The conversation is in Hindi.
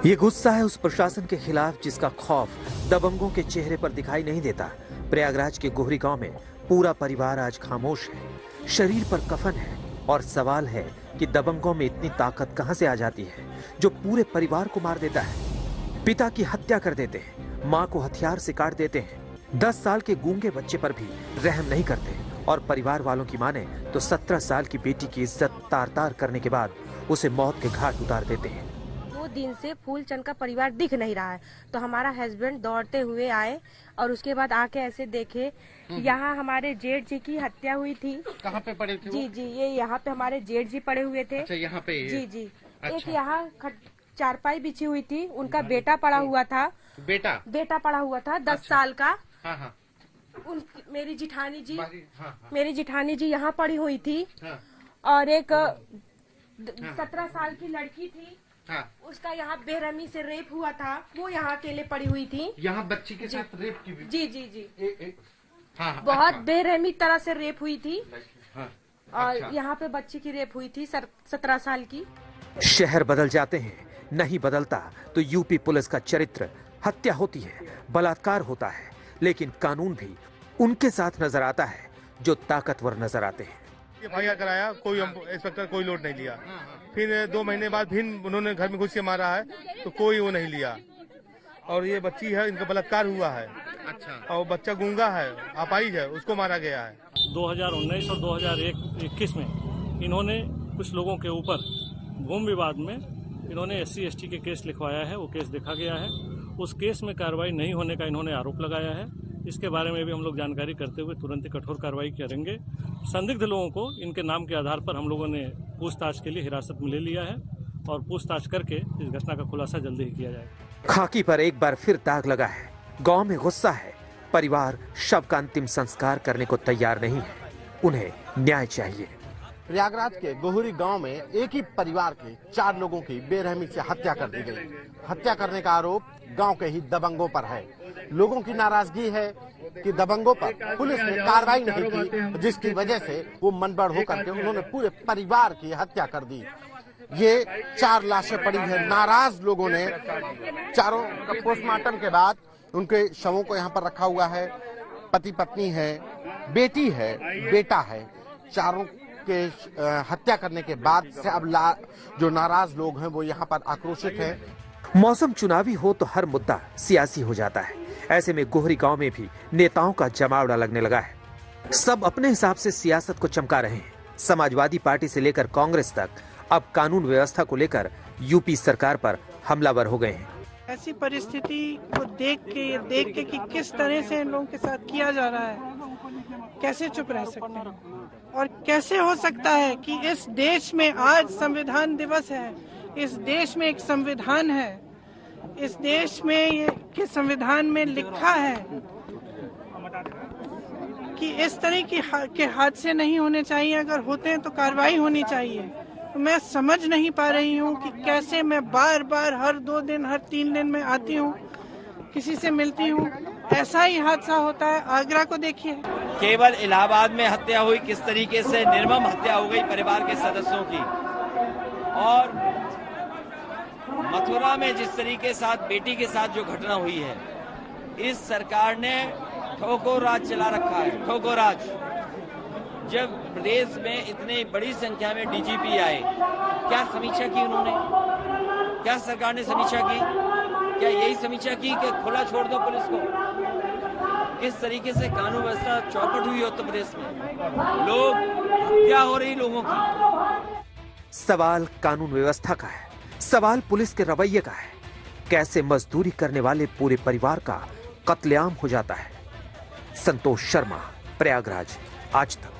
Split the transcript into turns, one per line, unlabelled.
ये गुस्सा है उस प्रशासन के खिलाफ जिसका खौफ दबंगों के चेहरे पर दिखाई नहीं देता। प्रयागराज के गोहरी गांव में पूरा परिवार आज खामोश है, शरीर पर कफन है और सवाल है कि दबंगों में इतनी ताकत कहां से आ जाती है जो पूरे परिवार को मार देता है। पिता की हत्या कर देते हैं, मां को हथियार से काट देते हैं, 10 साल के गूंगे बच्चे पर भी रहम नहीं करते और परिवार वालों की माने तो 17 साल की बेटी की इज्जत तार तार करने के बाद उसे मौत के घाट उतार देते हैं।
2 दिन से फूलचंद का परिवार दिख नहीं रहा है, तो हमारा हस्बैंड दौड़ते हुए आए और उसके बाद आके ऐसे देखे यहाँ हमारे जेठ जी की हत्या हुई थी।
कहाँ पे पड़े थे?
जी ये यहाँ पे हमारे जेठ जी पड़े हुए थे।
अच्छा, यहाँ पे?
जी
अच्छा।
एक यहाँ चारपाई बिछी हुई थी, उनका बेटा पड़ा हुआ था। बेटा पड़ा हुआ था 10 साल का।
हाँ।
मेरी जिठानी जी
हाँ।
मेरी जिठानी जी यहाँ पड़ी हुई थी।
हाँ।
और एक 17 साल की लड़की थी।
हाँ।
उसका यहाँ बेरहमी से रेप हुआ था, वो यहाँ अकेले पड़ी हुई थी।
यहाँ बच्ची के साथ रेप की भी?
जी।
हाँ,
बहुत बेरहमी तरह से रेप हुई थी।
हाँ।
और
अच्छा।
यहाँ पे बच्ची की रेप हुई थी 17 साल की।
शहर बदल जाते हैं, नहीं बदलता तो यूपी पुलिस का चरित्र। हत्या होती है, बलात्कार होता है, लेकिन कानून भी उनके साथ नजर आता है जो ताकतवर नजर आते हैं।
एफआईआर कराया, कोई इंस्पेक्टर कोई लोड नहीं लिया। फिर 2 महीने बाद फिर उन्होंने घर में घुस के मारा है तो कोई वो नहीं लिया। और ये बच्ची है, इनका बलात्कार हुआ है।
अच्छा।
और बच्चा गूंगा है, अपाहिज है, उसको मारा गया है।
2019 और 2021 में इन्होंने कुछ लोगों के ऊपर भूमि विवाद में इन्होंने SC/ST के केस लिखवाया है। वो केस देखा गया है, उस केस में कार्रवाई नहीं होने का इन्होंने आरोप लगाया है। इसके बारे में भी हम लोग जानकारी करते हुए तुरंत ही कठोर कार्रवाई करेंगे। संदिग्ध लोगों को इनके नाम के आधार पर हम लोगों ने पूछताछ के लिए हिरासत में ले लिया है और पूछताछ करके इस घटना का खुलासा जल्दी ही किया जाएगा।
खाकी पर एक बार फिर दाग लगा है, गांव में गुस्सा है, परिवार शव का अंतिम संस्कार करने को तैयार नहीं है, उन्हें न्याय चाहिए।
प्रयागराज के गोहरी गांव में एक ही परिवार के 4 लोगों की बेरहमी से हत्या कर दी गई। हत्या करने का आरोप गांव के ही दबंगों पर है। लोगों की नाराजगी है कि दबंगों पर पुलिस ने कार्रवाई नहीं की, जिसकी वजह से वो मनबड़ होकर के उन्होंने पूरे परिवार की हत्या कर दी। ये 4 लाशें पड़ी है। नाराज लोगों ने चारों का पोस्टमार्टम के बाद उनके शवों को यहाँ पर रखा हुआ है। पति पत्नी है, बेटी है, बेटा है। चारों के हत्या करने के बाद से अब जो नाराज लोग हैं वो यहाँ पर आक्रोशित हैं।
मौसम चुनावी हो तो हर मुद्दा सियासी हो जाता है। ऐसे में गोहरी गांव में भी नेताओं का जमावड़ा लगने लगा है। सब अपने हिसाब से सियासत को चमका रहे हैं। समाजवादी पार्टी से लेकर कांग्रेस तक अब कानून व्यवस्था को लेकर यूपी सरकार पर हमलावर हो गए हैं।
ऐसी परिस्थिति को देख के कि किस तरह से इन लोगों के साथ किया जा रहा है, कैसे चुप रह सकते हैं? और कैसे हो सकता है कि इस देश में आज संविधान दिवस है, इस देश में एक संविधान है, इस देश में के संविधान में लिखा है कि इस तरह के हादसे नहीं होने चाहिए, अगर होते हैं तो कार्रवाई होनी चाहिए। तो मैं समझ नहीं पा रही हूँ कि कैसे मैं बार बार हर 2 दिन हर 3 दिन में आती हूँ, किसी से मिलती हूँ, ऐसा ही हादसा होता है। आगरा को देखिए,
केवल इलाहाबाद में हत्या हुई, किस तरीके से निर्मम हत्या हो गई परिवार के सदस्यों की, और मथुरा में जिस तरीके से बेटी के साथ जो घटना हुई है, इस सरकार ने ठोको राज चला रखा है, ठोको राज। जब प्रदेश में इतनी बड़ी संख्या में DGP आए, क्या समीक्षा की उन्होंने? क्या सरकार ने समीक्षा की? क्या यही समीक्षा की कि खुला छोड़ दो पुलिस को? किस तरीके से कानून व्यवस्था चौपट हुई उत्तर प्रदेश में, लोग हत्या हो रही लोगों की।
सवाल कानून व्यवस्था का है, सवाल पुलिस के रवैये का है। कैसे मजदूरी करने वाले पूरे परिवार का कत्लेआम हो जाता है। संतोष शर्मा, प्रयागराज, आज तक।